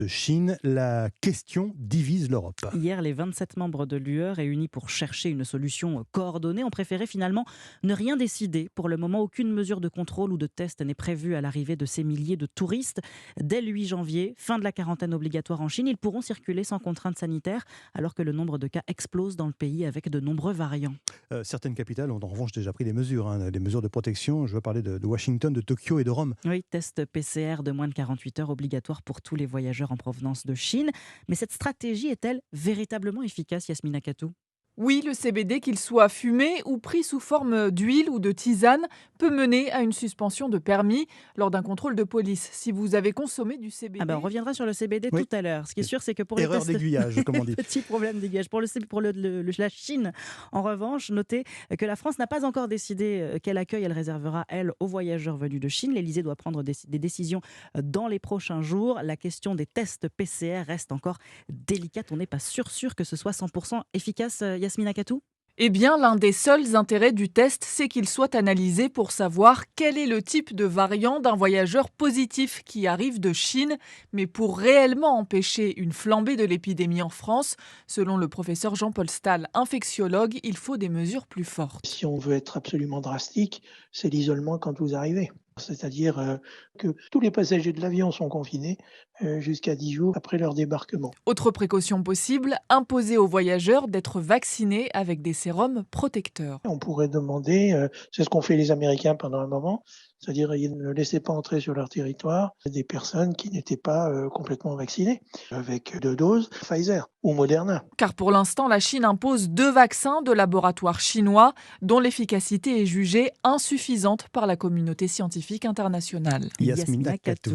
de Chine, la question divise l'Europe. Hier, les 27 membres de l'UE réunis pour chercher une solution coordonnée ont préféré finalement ne rien décider. Pour le moment, aucune mesure de contrôle ou de test n'est prévue à l'arrivée de ces milliers de touristes. Dès le 8 janvier, fin de la quarantaine obligatoire en Chine, ils pourront circuler sans contrainte sanitaire alors que le nombre de cas explose dans le pays avec de nombreux variants. Certaines capitales ont en revanche déjà pris des mesures, des mesures de protection. Je veux parler de Washington, de Tokyo et de Rome. Oui, test PCR de moins de 48 heures obligatoire pour tous les voyageurs en provenance de Chine. Mais cette stratégie est-elle véritablement efficace, Yasmina Katou? Oui, le CBD, qu'il soit fumé ou pris sous forme d'huile ou de tisane, peut mener à une suspension de permis lors d'un contrôle de police. Si vous avez consommé du CBD... On reviendra sur le CBD Oui. tout à l'heure. Ce qui est sûr, c'est que pour les Erreur tests... d'aiguillage, comme on dit. Petit problème d'aiguillage. Pour la Chine, en revanche, notez que la France n'a pas encore décidé quel accueil elle réservera, elle, aux voyageurs venus de Chine. L'Élysée doit prendre des décisions dans les prochains jours. La question des tests PCR reste encore délicate. On n'est pas sûr que ce soit 100% efficace, Yasmina Katou? Eh bien, l'un des seuls intérêts du test, c'est qu'il soit analysé pour savoir quel est le type de variant d'un voyageur positif qui arrive de Chine. Mais pour réellement empêcher une flambée de l'épidémie en France, selon le professeur Jean-Paul Stahl, infectiologue, il faut des mesures plus fortes. Si on veut être absolument drastique, c'est l'isolement quand vous arrivez. C'est-à-dire que tous les passagers de l'avion sont confinés jusqu'à 10 jours après leur débarquement. Autre précaution possible, imposer aux voyageurs d'être vaccinés avec des sérums protecteurs. On pourrait demander, c'est ce qu'ont fait les Américains pendant un moment, c'est-à-dire ils ne laissaient pas entrer sur leur territoire des personnes qui n'étaient pas complètement vaccinées, avec 2 doses Pfizer ou Moderna. Car pour l'instant, la Chine impose 2 vaccins de laboratoire chinois dont l'efficacité est jugée insuffisante par la communauté scientifique internationale. Yasmina Katou.